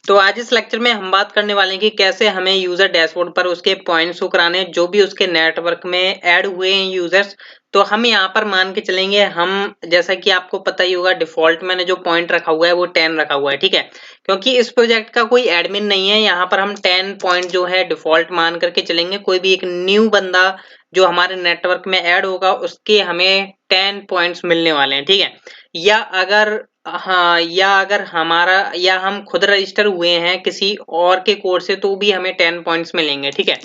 तो आज इस लेक्चर में हम बात करने वाले हैं कि कैसे हमें यूजर डैशबोर्ड पर उसके पॉइंट्स शो कराने हैं जो भी उसके नेटवर्क में ऐड हुए हैं यूजर्स। तो हम यहाँ पर मान के चलेंगे, हम जैसा कि आपको पता ही होगा डिफॉल्ट मैंने जो पॉइंट रखा हुआ है वो 10 रखा हुआ है, ठीक है। क्योंकि इस प्रोजेक्ट का कोई एडमिन नहीं है, यहाँ पर हम 10 पॉइंट जो है डिफॉल्ट मान करके चलेंगे। कोई भी एक न्यू बंदा जो हमारे नेटवर्क में ऐड होगा उसके हमें 10 पॉइंट्स मिलने वाले हैं, ठीक है। या अगर या हम खुद रजिस्टर हुए हैं किसी और के कोड से तो भी हमें 10 पॉइंट्स मिलेंगे, ठीक है।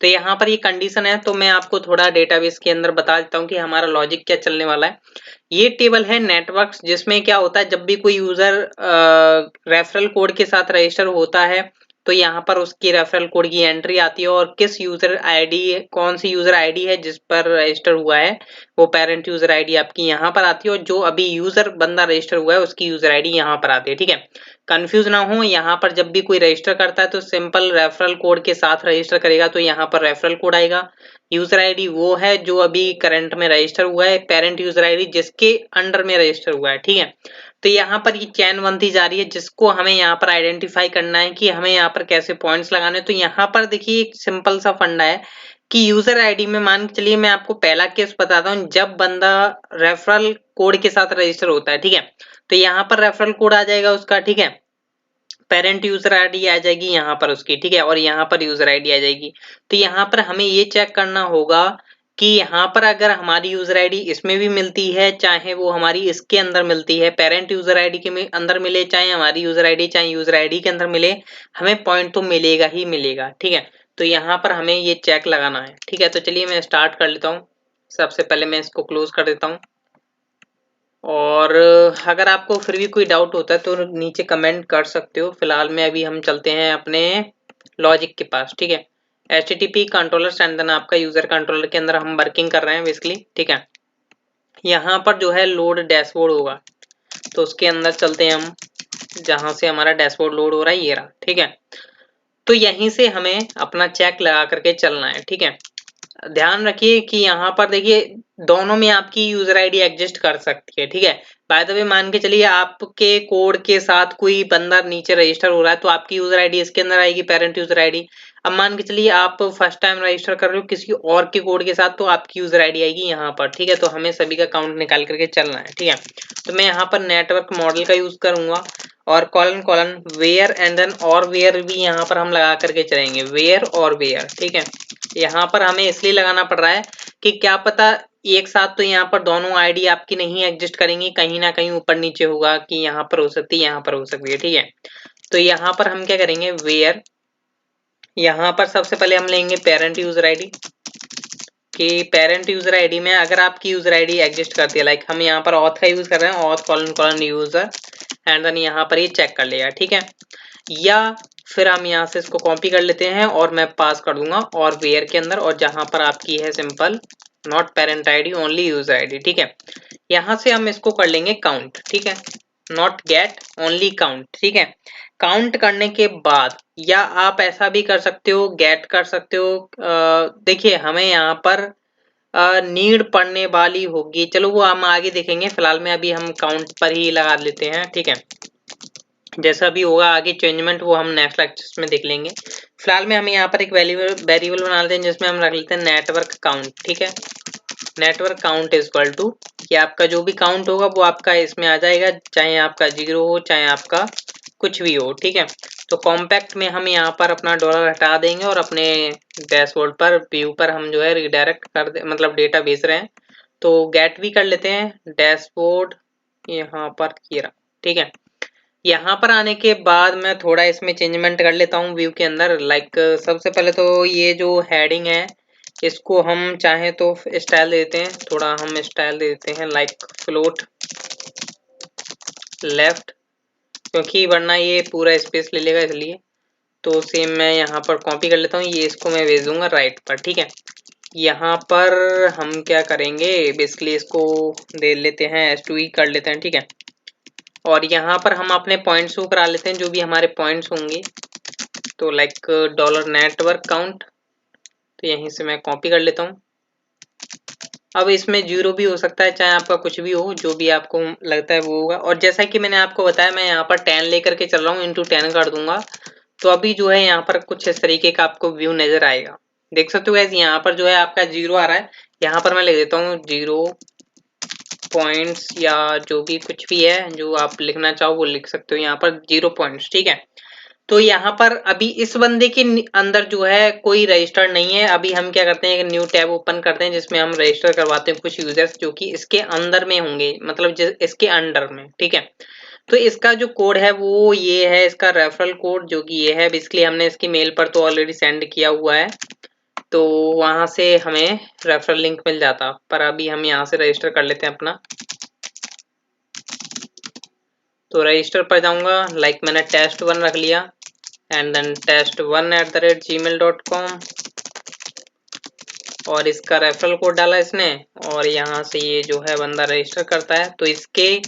तो यहाँ पर ये कंडीशन है, तो मैं आपको थोड़ा डेटाबेस के अंदर बता देता हूँ कि हमारा लॉजिक क्या चलने वाला है। ये टेबल है नेटवर्क्स, जिसमें क्या होता है जब भी कोई यूजर रेफरल कोड के साथ रजिस्टर होता है तो यहाँ पर उसकी रेफरल कोड की एंट्री आती है और किस यूजर आईडी, कौन सी यूजर आईडी है जिस पर रजिस्टर हुआ है वो पेरेंट यूजर आईडी आपकी यहाँ पर आती है, और जो अभी यूजर बंदा रजिस्टर हुआ है उसकी यूजर आईडी यहाँ पर आती है, ठीक है। कंफ्यूज ना हो, यहाँ पर जब भी कोई रजिस्टर करता है तो सिंपल रेफरल कोड के साथ रजिस्टर करेगा तो यहाँ पर रेफरल कोड आएगा। यूजर आईडी वो है जो अभी करंट में रजिस्टर हुआ है, पेरेंट यूजर आईडी जिसके अंडर में रजिस्टर हुआ है, ठीक है। तो यहाँ पर ये चैन बनती जा रही है जिसको हमें यहाँ पर आइडेंटिफाई करना है कि हमें यहाँ पर कैसे पॉइंट्स लगाने। तो यहाँ पर देखिए एक सिंपल सा फंडा है कि यूजर आईडी में मान के चलिए, मैं आपको पहला केस बताता हूँ जब बंदा रेफरल कोड के साथ रजिस्टर होता है, ठीक है। तो यहाँ पर रेफरल कोड आ जाएगा उसका, ठीक है। पेरेंट यूजर आईडी आ जाएगी यहाँ पर उसकी, ठीक है, और यहाँ पर यूजर आईडी आ जाएगी। तो यहाँ पर हमें ये चेक करना होगा कि यहाँ पर अगर हमारी यूजर आईडी इसमें भी मिलती है, चाहे वो हमारी इसके अंदर मिलती है, पेरेंट यूजर आईडी के अंदर मिले, चाहे हमारी यूजर आईडी चाहे यूजर आईडी के अंदर मिले, हमें पॉइंट तो मिलेगा ही मिलेगा, ठीक है। तो यहाँ पर हमें ये चेक लगाना है, ठीक है। तो चलिए मैं स्टार्ट कर लेता हूँ। सबसे पहले मैं इसको क्लोज कर देता हूँ, और अगर आपको फिर भी कोई डाउट होता है तो नीचे कमेंट कर सकते हो। फिलहाल में अभी हम चलते हैं अपने लॉजिक के पास, ठीक है। HTTP कंट्रोलर एंड देन आपका यूजर कंट्रोलर के अंदर हम वर्किंग कर रहे हैं बेसिकली, ठीक है। यहाँ पर जो है लोड डैशबोर्ड होगा, तो उसके अंदर चलते हैं हम, जहां से हमारा डैशबोर्ड लोड हो रहा है ये रहा, ठीक है। तो यहीं से हमें अपना चेक लगा करके चलना है, ठीक है। ध्यान रखिए कि यहाँ पर देखिए दोनों में आपकी यूजर आईडी एग्जिस्ट कर सकती है, ठीक है। बाय द वे मान के चलिए आपके कोड के साथ कोई बंदा नीचे रजिस्टर हो रहा है तो आपकी यूजर आईडी इसके अंदर आएगी, पेरेंट यूजर आईडी। अब मान के चलिए आप फर्स्ट टाइम रजिस्टर कर रहे हो किसी और के कोड के साथ तो आपकी यूजर आईडी आएगी यहाँ पर, ठीक है। तो हमें सभी का काउंट निकाल करके चलना है, ठीक है। तो मैं यहाँ पर नेटवर्क मॉडल का यूज करूंगा और colon colon where and then और वेयर भी यहाँ पर हम लगा करके चलेंगे, वेयर और वेयर, ठीक है। यहाँ पर हमें इसलिए लगाना पड़ रहा है कि क्या पता एक साथ तो यहाँ पर दोनों आईडी आपकी नहीं एग्जिस्ट करेंगी, कहीं ना कहीं ऊपर नीचे होगा कि यहाँ पर हो सकती है यहाँ पर हो सकती है, ठीक है। तो यहाँ पर हम क्या करेंगे, वेयर, यहाँ पर सबसे पहले हम लेंगे पेरेंट यूजर आईडी, कि पेरेंट यूजर आईडी में अगर आपकी यूजर आईडी एग्जिस्ट करती है, लाइक हम यहाँ पर ऑथ का यूज कर रहे हैं, auth colon colon user and then यहाँ पर ये चेक कर लेगा, ठीक है। या फिर हम यहाँ से इसको कॉपी कर लेते हैं और मैं पास कर दूंगा और वेयर के अंदर, और जहां पर आपकी है simple not parent ID only user ID, ठीक है। यहाँ से हम इसको कर लेंगे काउंट, ठीक है। नॉट गेट ओनली काउंट, ठीक है। काउंट करने के बाद, या आप ऐसा भी कर सकते हो, गेट कर सकते हो। देखिए हमें यहाँ पर नीड पड़ने वाली होगी, चलो वो हम आगे देखेंगे। फिलहाल में अभी हम काउंट पर ही लगा लेते हैं, ठीक है। जैसा भी होगा आगे चेंजमेंट वो हम नेक्स्ट लेक्चर में देख लेंगे। फिलहाल में हमें यहाँ पर एक वेरिएबल बना लेते हैं जिसमें हम रख लेते हैं नेटवर्क काउंट, ठीक है। Network count is equal to, कि आपका जो भी काउंट होगा वो आपका इसमें आ जाएगा, चाहे आपका 0 हो चाहे आपका कुछ भी हो, ठीक है। तो कॉम्पैक्ट में हम यहाँ पर अपना डॉलर हटा देंगे और अपने डैशबोर्ड पर व्यू पर हम जो है रिडायरेक्ट कर दे, मतलब डेटा भेज रहे हैं। तो गेट भी कर लेते हैं डैशबोर्ड, यहाँ पर ये रहा, ठीक है। यहाँ पर आने के बाद मैं थोड़ा इसमें चेंजमेंट कर लेता हूँ व्यू के अंदर। लाइक सबसे पहले तो ये जो हेडिंग है इसको हम चाहे तो स्टाइल देते हैं, थोड़ा हम स्टाइल दे देते हैं लाइक फ्लोट लेफ्ट, क्योंकि वरना ये पूरा स्पेस ले लेगा इसलिए। तो सेम मैं यहाँ पर कॉपी कर लेता हूँ, ये इसको मैं भेज दूंगा राइट पर, ठीक है। यहाँ पर हम क्या करेंगे, बेसिकली इसको दे लेते हैं S2E कर लेते हैं, ठीक है। और यहाँ पर हम अपने पॉइंट्स को करा लेते हैं, जो भी हमारे पॉइंट्स होंगे। तो लाइक डॉलर नेटवर्क काउंट, तो यहीं से मैं कॉपी कर लेता हूँ अब इसमें 0 भी हो सकता है, चाहे आपका कुछ भी हो, जो भी आपको लगता है वो होगा। और जैसा कि मैंने आपको बताया, मैं यहाँ पर 10 लेकर के चल रहा हूँ, इंटू 10 कर दूंगा, तो अभी जो है यहाँ पर कुछ इस तरीके का आपको व्यू नजर आएगा। देख सकते हो गाइस, यहाँ पर जो है आपका 0 आ रहा है। यहाँ पर मैं लिख देता हूँ 0 पॉइंट्स, या जो भी कुछ भी है जो आप लिखना चाहो वो लिख सकते हो, यहाँ पर 0 पॉइंट्स, ठीक है। तो यहाँ पर अभी इस बंदे के अंदर जो है कोई रजिस्टर नहीं है। अभी हम क्या करते हैं, एक न्यू टैब ओपन करते हैं जिसमें हम रजिस्टर करवाते हैं कुछ यूजर्स जो कि इसके अंदर में होंगे, मतलब इसके अंडर में, ठीक है। तो इसका जो कोड है वो ये है, इसका रेफरल कोड जो कि ये है। बेसिकली हमने इसकी मेल पर तो ऑलरेडी सेंड किया हुआ है, तो वहां से हमें रेफरल लिंक मिल जाता। पर अभी हम यहाँ से रजिस्टर कर लेते हैं अपना। तो रजिस्टर पर जाऊंगा, लाइक मैंने test1 रख लिया, एंड देन test1@gmail.com, और इसका रेफरल कोड डाला इसने, और यहाँ से ये जो है बंदा रजिस्टर करता है, तो इसके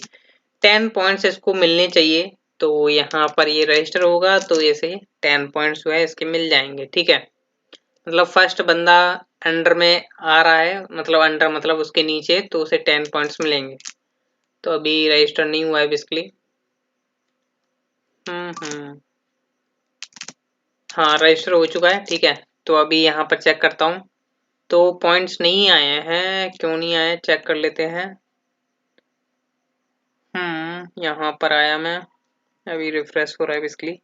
10 पॉइंट्स इसको मिलने चाहिए। तो यहाँ पर ये रजिस्टर होगा तो ऐसे 10 पॉइंट्स जो है इसके मिल जाएंगे, ठीक है। मतलब फर्स्ट बंदा अंडर में आ रहा है, मतलब अंडर मतलब उसके नीचे, तो उसे 10 पॉइंट्स मिलेंगे। तो अभी रजिस्टर नहीं हुआ है बेसिकली। हाँ, रजिस्टर हो चुका है, ठीक है। तो अभी यहाँ पर चेक करता हूँ, तो पॉइंट्स नहीं आए हैं, क्यों नहीं आए चेक कर लेते हैं। यहाँ पर आया मैं, अभी रिफ्रेश हो रहा है basically.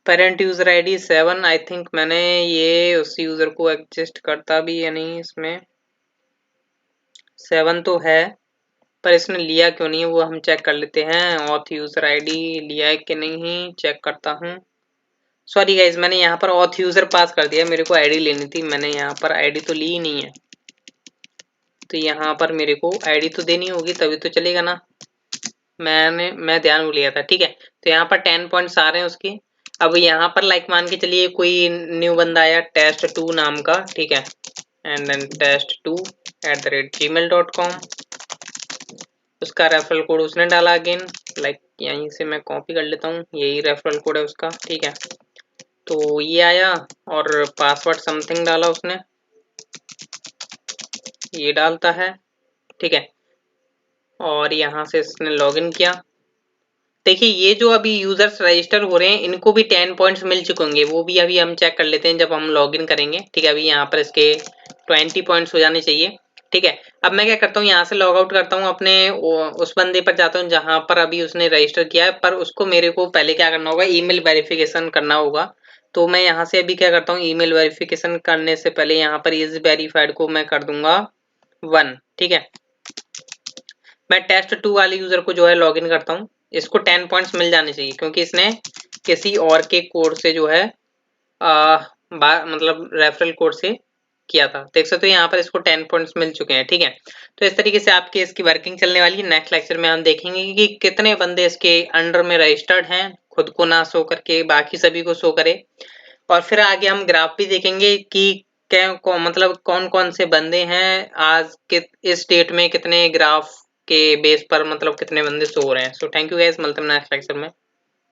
Parent user ID 7, I think मैंने ये उस यूजर को एडजस्ट करता भी या नहीं, इसमें 7 तो है, पर इसने लिया क्यों नहीं है वो हम चेक कर लेते हैं। ऑथ यूजर आईडी लिया है कि नहीं चेक करता हूँ। सॉरी गाइज, मैंने यहाँ पर ऑथ यूजर पास कर दिया, मेरे को आईडी लेनी थी, मैंने यहाँ पर आईडी तो ली ही नहीं है। तो यहाँ पर मेरे को आईडी तो देनी होगी तभी तो चलेगा ना, मैं ध्यान भूल गया था, ठीक है। तो यहाँ पर 10 पॉइंट्स आ रहे हैं उसके। अब यहाँ पर लाइक मान के चलिए कोई न्यू बंदा आया test2 नाम का, ठीक है, एंड देन test2@gmail.com, उसका रेफरल कोड उसने डाला अगेन, लाइक यहीं से मैं कॉपी कर लेता हूँ, यही रेफरल कोड है उसका, ठीक है। तो ये आया और पासवर्ड समथिंग डाला उसने, ये डालता है, ठीक है। और यहाँ से इसने लॉगिन किया। देखिए ये जो अभी यूजर्स रजिस्टर हो रहे हैं इनको भी 10 पॉइंट्स मिल चुके होंगे, वो भी अभी हम चेक कर लेते हैं जब हम लॉगिन करेंगे, ठीक है। अभी यहाँ पर इसके 20 पॉइंट्स हो जाने चाहिए, ठीक है। अब मैं क्या करता हूँ, यहाँ से लॉग आउट करता हूँ, अपने उस बंदे पर जाता हूँ जहां पर अभी उसने रजिस्टर किया है, पर उसको मेरे को पहले क्या करना होगा, ईमेल वेरिफिकेशन करना होगा। तो मैं यहाँ से अभी क्या करता हूँ, ईमेल वेरिफिकेशन करने से पहले यहाँ पर इज वेरीफाइड को मैं कर दूंगा 1, ठीक है। मैं test2 वाले यूजर को जो है लॉगिन करता हूँ, इसको 10 पॉइंट्स मिल जाने चाहिए क्योंकि इसने किसी और के कोड से जो है मतलब रेफरल कोड से किया था। देख सकते हो यहाँ पर इसको 10 पॉइंट्स मिल चुके हैं, ठीक है। तो इस तरीके से आपकी इसकी वर्किंग चलने वाली है। नेक्स्ट लेक्चर में हम देखेंगे कि कितने बंदे इसके अंडर में रजिस्टर्ड हैं, खुद को ना शो करके बाकी सभी को शो करे। और फिर आगे हम ग्राफ भी देखेंगे कि मतलब कौन कौन से बंदे हैं आज के इस डेट में, कितने ग्राफ के बेस पर मतलब कितने बंदे शो हो रहे हैं। सो थैंक यू गाइस, मिलते हैं नेक्स्ट लेक्चर में।